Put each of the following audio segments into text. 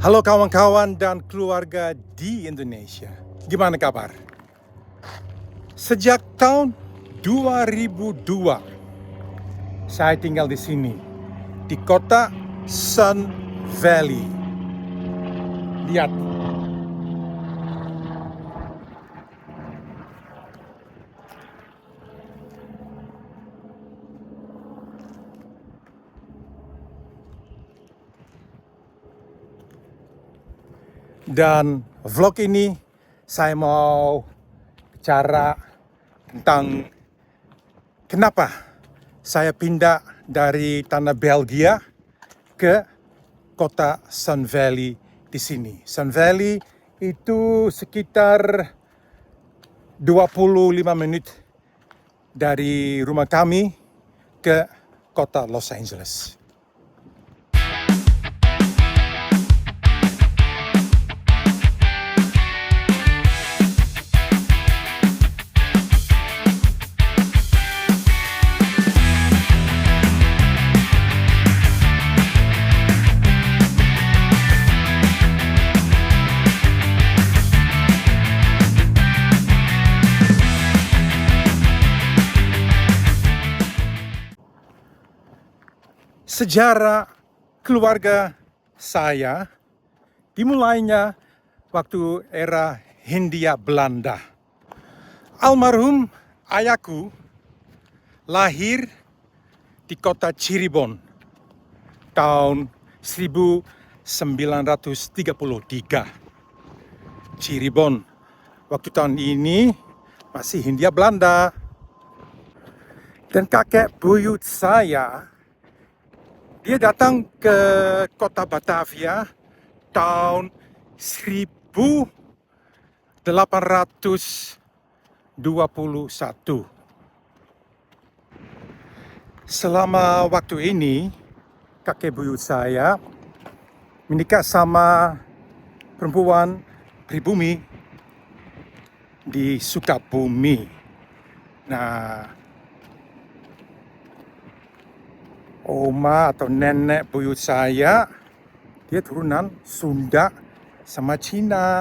Halo kawan-kawan dan keluarga di Indonesia. Gimana kabar? Sejak tahun 2002, saya tinggal di sini, di kota Sun Valley. Lihat. Dan vlog ini saya mau bicara tentang kenapa saya pindah dari tanah Belgia ke kota Sun Valley di sini. Sun Valley itu sekitar 25 menit dari rumah kami ke kota Los Angeles. Sejarah keluarga saya dimulainya waktu era Hindia Belanda. Almarhum ayahku lahir di kota Cirebon tahun 1933. Cirebon waktu tahun ini masih Hindia Belanda. Dan kakek buyut saya, dia datang ke kota Batavia tahun 1821. Selama waktu ini, kakek buyut saya menikah sama perempuan pribumi di Sukabumi. Nah, oma atau nenek buyut saya, dia turunan Sunda sama Cina.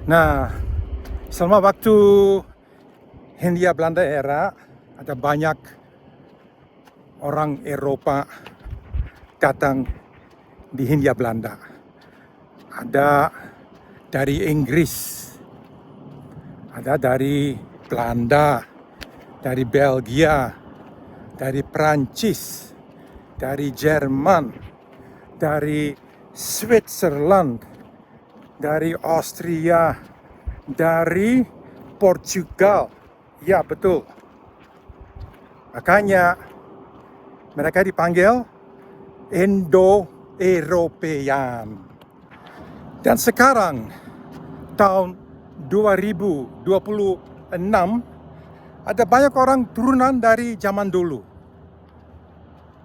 Nah, selama waktu Hindia Belanda era, ada banyak orang Eropa datang di Hindia Belanda. Ada dari Inggris, ada dari Belanda, dari Belgia, dari Prancis, dari Jerman, dari Switzerland, dari Austria, dari Portugal. Ya, betul. Makanya mereka dipanggil Indo-European. Dan sekarang tahun 2026 ada banyak orang turunan dari zaman dulu.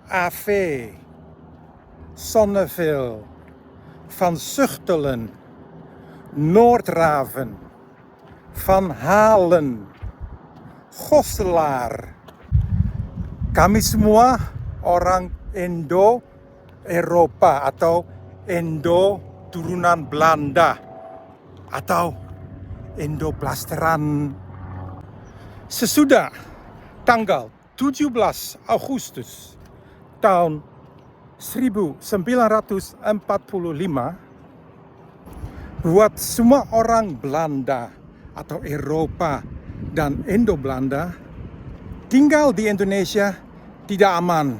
Ave, Sonneville, Van Zuchtelen, Noordraven, Van Halen, Gosselaar. Kami semua orang Indo-Eropa atau Indo turunan Belanda atau Indo-Blasteran. Sesudah tanggal 17 Agustus tahun 1945, buat semua orang Belanda atau Eropa dan Indo-Belanda tinggal di Indonesia tidak aman.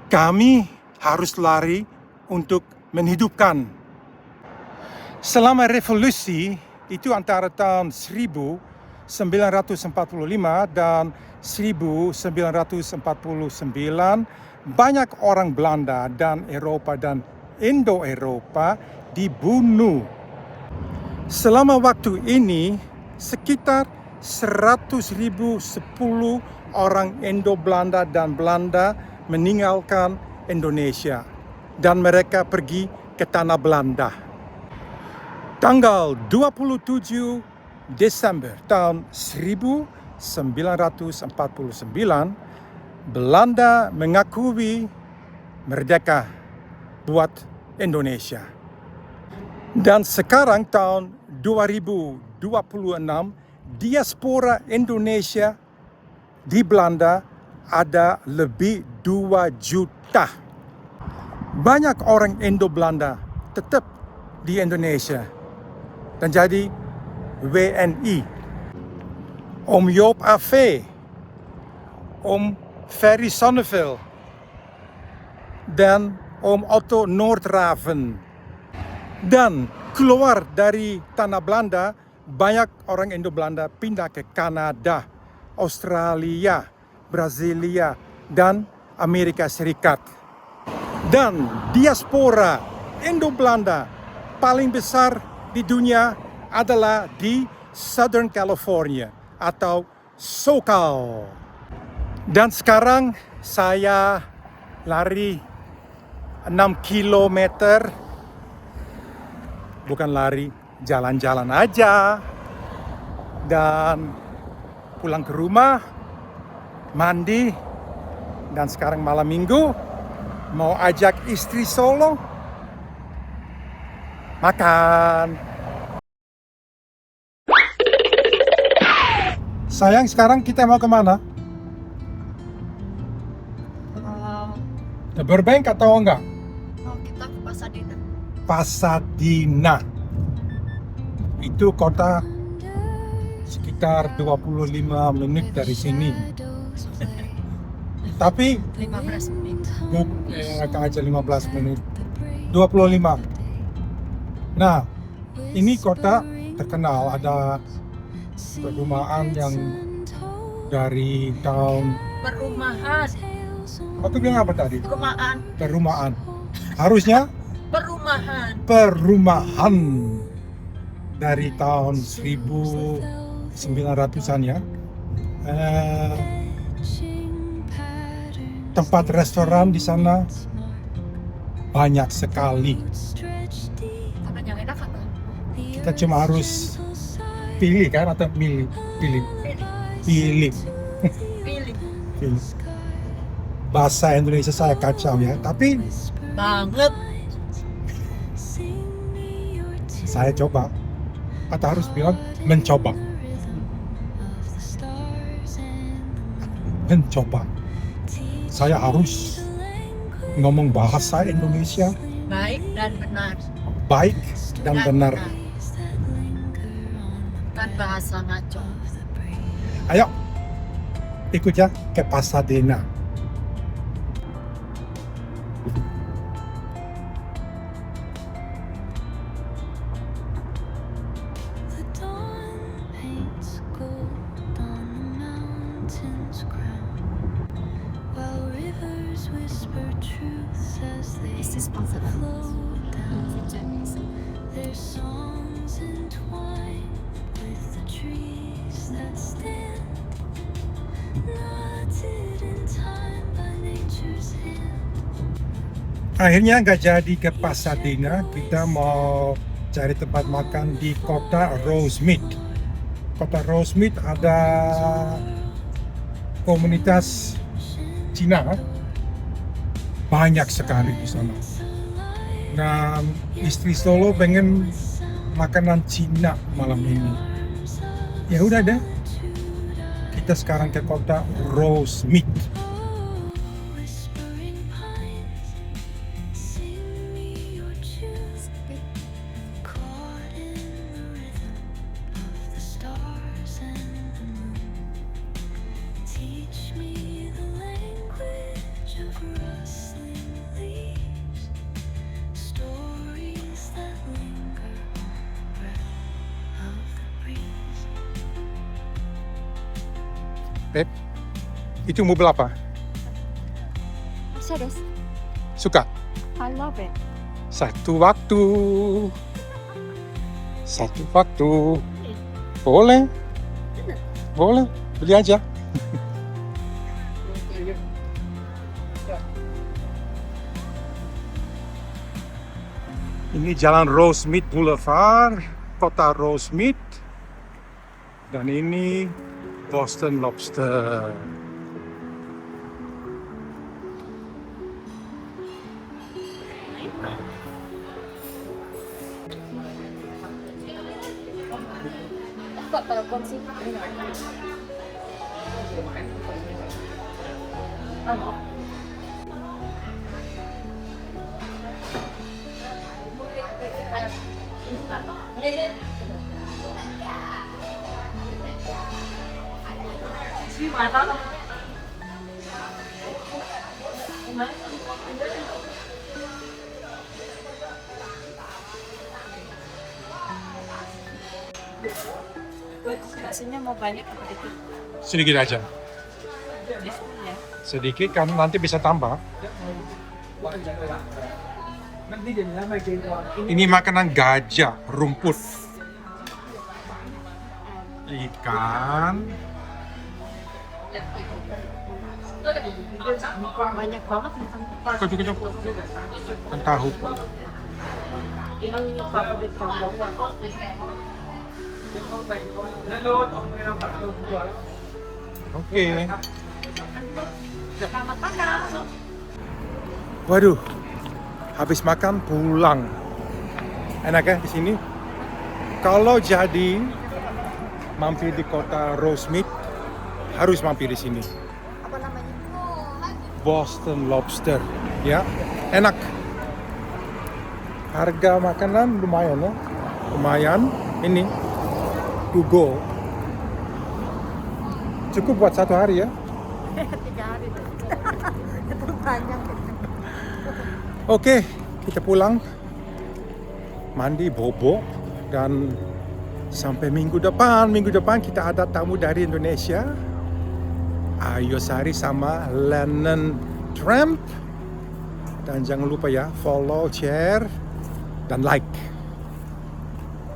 Kami harus lari untuk menghidupkan. Selama revolusi itu antara tahun 1945 dan 1949, banyak orang Belanda dan Eropa dan Indo-Eropa dibunuh. Selama waktu ini, sekitar 100.010 orang Indo-Belanda dan Belanda meninggalkan Indonesia dan mereka pergi ke tanah Belanda. Tanggal 27 Desember tahun 1949, Belanda mengakui merdeka buat Indonesia. Dan sekarang tahun 2026, diaspora Indonesia di Belanda ada lebih 2 juta. Banyak orang Indo-Belanda tetap di Indonesia dan jadi WNI. Om Joop Ave, Om Ferry Sonneveld, dan Om Otto Noordraven. Dan keluar dari tanah Belanda, banyak orang Indo-Belanda pindah ke Kanada, Australia, Brasilia, dan Amerika Serikat. Dan diaspora Indo-Belanda paling besar di dunia adalah di Southern California atau SoCal. Dan sekarang saya lari 6 kilometer. Bukan lari, jalan-jalan aja. Dan pulang ke rumah, mandi, dan sekarang malam minggu mau ajak istri solo makan. Sayang, sekarang kita mau kemana? Ke Burbank atau enggak? Kita ke Pasadena. Pasadena. Itu kota sekitar 25 menit dari sini. Tapi 15 menit. Agak aja 15 menit. 25. Nah, ini kota terkenal, ada perumahan yang dari tahun Perumahan. Aku bilang apa tadi? Perumahan. Perumahan. Harusnya Perumahan. dari tahun 1900-an ya. Tempat restoran di sana banyak sekali. Makanan yang enak apa? Kita cuma harus pilih kan, atau pilih. Bahasa Indonesia saya kacau ya, tapi Banget. saya coba. Atau harus bilang mencoba. Saya harus ngomong bahasa Indonesia Baik dan benar. baik dan benar. Bukan bahasa ngaco. Ayo, ikut ya ke Pasadena. This is Pasadena. There's songs entwined with the trees that stand, knotted in time by nature's hand. Akhirnya nggak jadi ke Pasadena, kita mau cari tempat makan di kota Rosemead. Kota Rosemead ada komunitas Cina, banyak sekali di sana. Dan istri solo pengen makanan Cina malam ini. Ya udah deh, kita sekarang ke kota Rosemead. Whispering pines, sing me your tune, caught in the rhythm of the stars and the moon. Teach me the language of rustling leaves, stories that linger on the breath of the breeze. Beb, itu mobil apa? Mercedes. Suka? I love it. Satu waktu. Boleh? Boleh, beli aja. Ini jalan Rosemead Boulevard, kota Rosemead. Dan ini Boston Lobster. Kok telepon sih? Nasinya mau banyak apa dikit? Sedikit aja. Ya. Sedikit kan nanti bisa tambah. Ini makanan gajah, rumput. Ikan. Banyak banget. Kocok-kocok. Dan tahu. Ini favorit kamu. Oke. Selamat makan. Waduh, habis makan pulang. Enak ya di sini? Kalau jadi mampir di kota Rosemead, harus mampir di sini. Apa namanya? Boston Lobster, ya, enak. Harga makanan lumayan ya, lumayan. Ini to go. Cukup buat 1 hari ya. 3 hari deh. Itu banyak. Oke, kita pulang. Mandi, bobo, dan sampai minggu depan. Minggu depan kita ada tamu dari Indonesia. Ayo Sari sama Lennon Tramp. Dan jangan lupa ya, follow, share, dan like.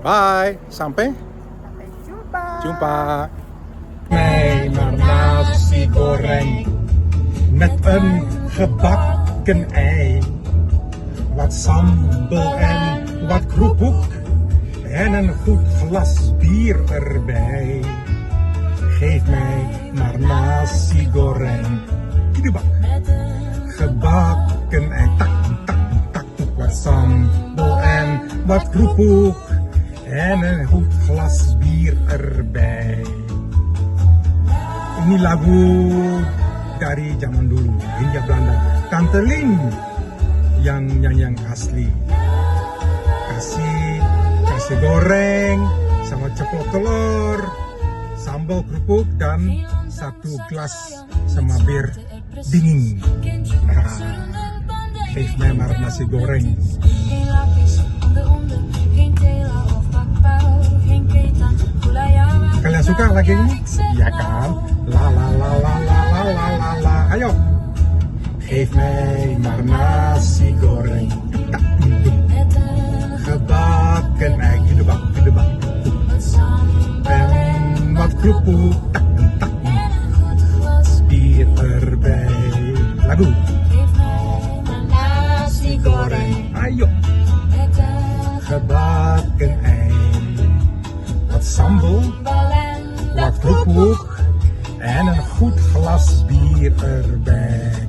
Bye, sampai jumpa. Nee, maar nasi goreng met een gebakken ei. Wat sambal en wat kroephoek en een goed glas bier erbij. Geef mij maar nasi goreng. Kidebak. Gebakken ei. Tak, tak, tak, tak. Wat sambal en wat kroephoek en een goed glas bier erbij. Ini lagu dari zaman dulu, Hindia Belanda. Tante Lin yang asli. Kasih goreng sama ceplok telur, sambal kerupuk dan 1 gelas sama bir dingin. Nah, geef mij maar nasi goreng. Kalian suka lagu ini? Iya kan? La la la la la la la la la. Ayo. Geef mij maar nasi goreng. Gebakken ei. Gedebak, gedebak. En wat kroephoek. Tak, tak. Bier erbij. Lagu. Nasi goreng. Ayo. Gebakken ei. Wat sambal, wat kroephoek en een goed glas bier erbij.